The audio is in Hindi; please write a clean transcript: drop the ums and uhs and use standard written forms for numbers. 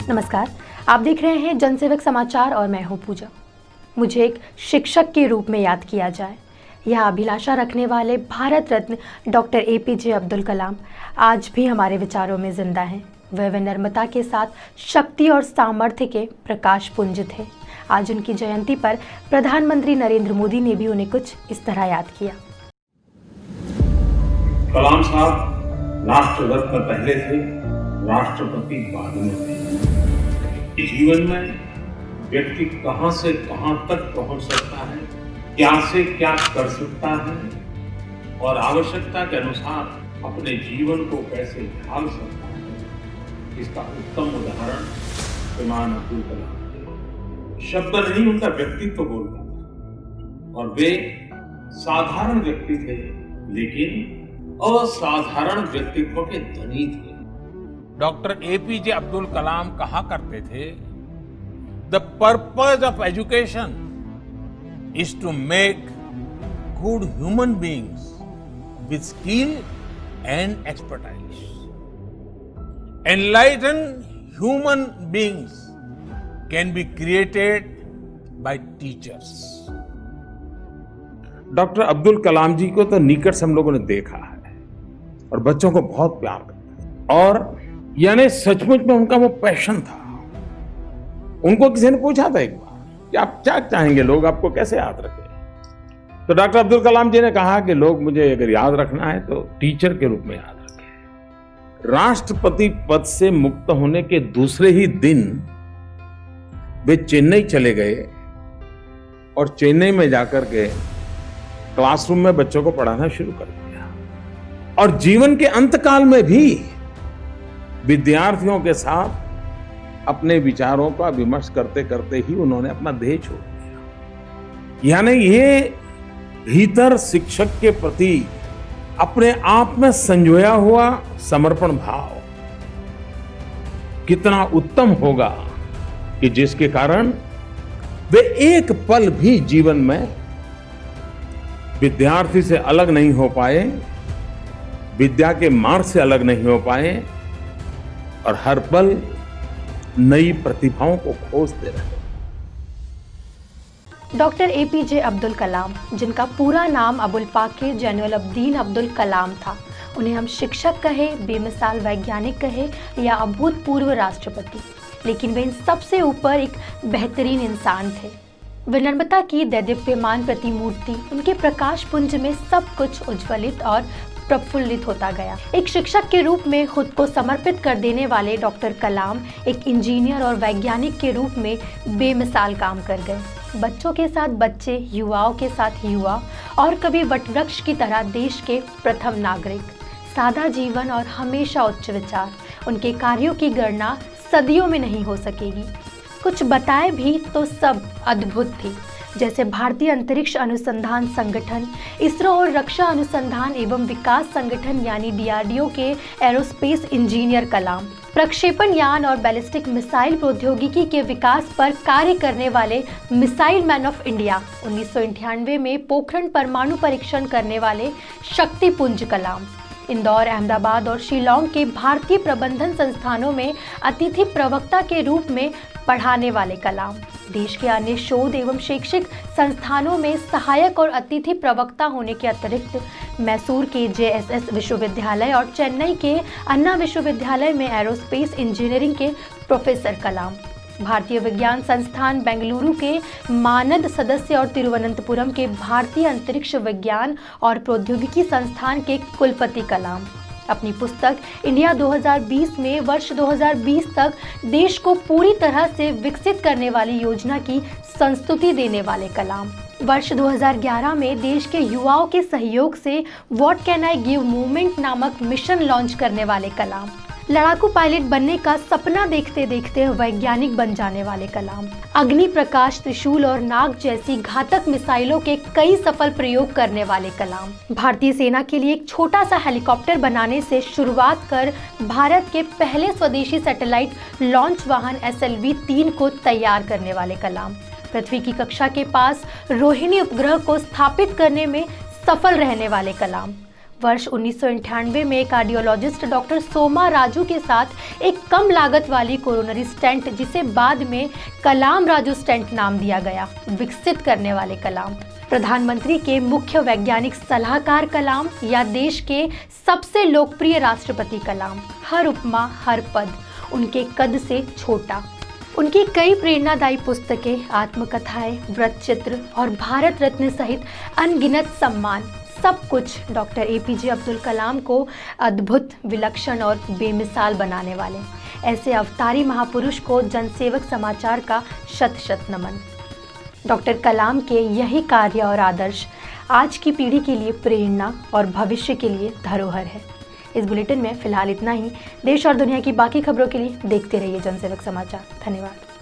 नमस्कार, आप देख रहे हैं जनसेवक समाचार और मैं हूं पूजा। मुझे एक शिक्षक के रूप में याद किया जाए, यह अभिलाषा रखने वाले भारत रत्न डॉक्टर एपीजे अब्दुल कलाम आज भी हमारे विचारों में जिंदा हैं। वह विनम्रता के साथ शक्ति और सामर्थ्य के प्रकाश पुंज थे। आज उनकी जयंती पर प्रधानमंत्री नरेंद्र मोदी ने भी उन्हें कुछ इस तरह याद किया। कलाम साहब राष्ट्र रत्न पहले थे, राष्ट्रपति बाद में थे। जीवन में व्यक्ति कहां से कहां तक पहुंच सकता है, क्या से क्या कर सकता है और आवश्यकता के अनुसार अपने जीवन को कैसे ढाल सकता है, इसका उत्तम उदाहरण श्रीमान अब्दुल कलाम। शब्द नहीं, उनका व्यक्तित्व बोलता था और वे साधारण व्यक्ति थे, लेकिन असाधारण व्यक्तित्व के धनी थे। डॉक्टर एपीजे अब्दुल कलाम कहा करते थे, the purpose of education is to make good human beings with skill and expertise. Enlighten human beings can be created by teachers. Doctor Abdul Kalam ji को तो निकट से हम लोगों ने देखा है और बच्चों को बहुत प्यार करते और यानी सचमुच में उनका वो पैशन था। उनको किसी ने पूछा था एक बार कि आप क्या चाहेंगे, लोग आपको कैसे याद रखें, तो डॉक्टर अब्दुल कलाम जी ने कहा कि लोग मुझे अगर याद रखना है तो टीचर के रूप में याद रखें। राष्ट्रपति पद से मुक्त होने के दूसरे ही दिन वे चेन्नई चले गए और चेन्नई में जाकर के क्लासरूम में बच्चों को पढ़ाना शुरू कर दिया और जीवन के अंतकाल में भी विद्यार्थियों के साथ अपने विचारों का विमर्श करते करते ही उन्होंने अपना देह छोड़ दिया। यानी ये भीतर शिक्षक के प्रति अपने आप में संजोया हुआ समर्पण भाव कितना उत्तम होगा कि जिसके कारण वे एक पल भी जीवन में विद्यार्थी से अलग नहीं हो पाए, विद्या के मार्ग से अलग नहीं हो पाए और हर पल नई प्रतिभाओं को खोजते रहे। डॉक्टर एपीजे अब्दुल कलाम, जिनका पूरा नाम अबुल पाकिर जैनुल अब्दीन अब्दुल कलाम था, उन्हें हम शिक्षक कहे, बेमिसाल वैज्ञानिक कहे या अभूतपूर्व राष्ट्रपति, लेकिन वे इन सबसे ऊपर एक बेहतरीन इंसान थे। विनम्रता की दैदीप्यमान प्रतिमूर्ति, उनके प्रकाश पुंज में सब कुछ उज्ज्वलित और प्रफुल्लित होता गया। एक शिक्षक के रूप में खुद को समर्पित कर देने वाले डॉक्टर कलाम एक इंजीनियर और वैज्ञानिक के रूप में बेमिसाल काम कर गए। बच्चों के साथ बच्चे, युवाओं के साथ युवा और कभी वटवृक्ष की तरह देश के प्रथम नागरिक। सादा जीवन और हमेशा उच्च विचार, उनके कार्यों की गणना सदियों में नहीं हो सकेगी। कुछ बताए भी तो सब अद्भुत थी, जैसे भारतीय अंतरिक्ष अनुसंधान संगठन, इसरो और रक्षा अनुसंधान एवं विकास संगठन यानी DRDO के एरोस्पेस इंजीनियर कलाम, प्रक्षेपण यान और बैलिस्टिक मिसाइल प्रौद्योगिकी के विकास पर कार्य करने वाले मिसाइल मैन ऑफ इंडिया, 1998 में पोखरण परमाणु परीक्षण करने वाले शक्तिपुंज कलाम, इंदौर, अहमदाबाद और शिलांग के भारतीय प्रबंधन संस्थानों में अतिथि प्रवक्ता के रूप में पढ़ाने वाले कलाम, देश के अन्य शोध एवं शैक्षिक संस्थानों में सहायक और अतिथि प्रवक्ता होने के अतिरिक्त मैसूर के JSS विश्वविद्यालय और चेन्नई के अन्ना विश्वविद्यालय में एरोस्पेस इंजीनियरिंग के प्रोफेसर कलाम, भारतीय विज्ञान संस्थान बेंगलुरु के मानद सदस्य और तिरुवनंतपुरम के भारतीय अंतरिक्ष विज्ञान और प्रौद्योगिकी संस्थान के कुलपति कलाम। अपनी पुस्तक इंडिया 2020 में वर्ष 2020 तक देश को पूरी तरह से विकसित करने वाली योजना की संस्तुति देने वाले कलाम। वर्ष 2011 में देश के युवाओं के सहयोग से what can I give movement नामक मिशन लॉन्च करने वाले कलाम। लड़ाकू पायलट बनने का सपना देखते देखते वैज्ञानिक बन जाने वाले कलाम। अग्नि, प्रकाश, त्रिशूल और नाग जैसी घातक मिसाइलों के कई सफल प्रयोग करने वाले कलाम। भारतीय सेना के लिए एक छोटा सा हेलीकॉप्टर बनाने से शुरुआत कर भारत के पहले स्वदेशी सैटेलाइट लॉन्च वाहन SLV-3 को तैयार करने वाले कलाम। पृथ्वी की कक्षा के पास रोहिणी उपग्रह को स्थापित करने में सफल रहने वाले कलाम। वर्ष 1998 में कार्डियोलॉजिस्ट डॉक्टर सोमा राजू के साथ एक कम लागत वाली कोरोनरी स्टेंट, जिसे बाद में कलाम राजू स्टेंट नाम दिया गया, विकसित करने वाले कलाम, प्रधानमंत्री के मुख्य वैज्ञानिक सलाहकार कलाम या देश के सबसे लोकप्रिय राष्ट्रपति कलाम, हर उपमा हर पद उनके कद से छोटा। उनकी कई प्रेरणादायी पुस्तकें, आत्मकथाएं, व्रत चित्र और भारत रत्न सहित अनगिनत सम्मान, सब कुछ डॉक्टर एपीजे अब्दुल कलाम को अद्भुत, विलक्षण और बेमिसाल बनाने वाले। ऐसे अवतारी महापुरुष को जनसेवक समाचार का शत शत नमन। डॉक्टर कलाम के यही कार्य और आदर्श आज की पीढ़ी के लिए प्रेरणा और भविष्य के लिए धरोहर है। इस बुलेटिन में फिलहाल इतना ही। देश और दुनिया की बाकी खबरों के लिए देखते रहिए जनसेवक समाचार। धन्यवाद।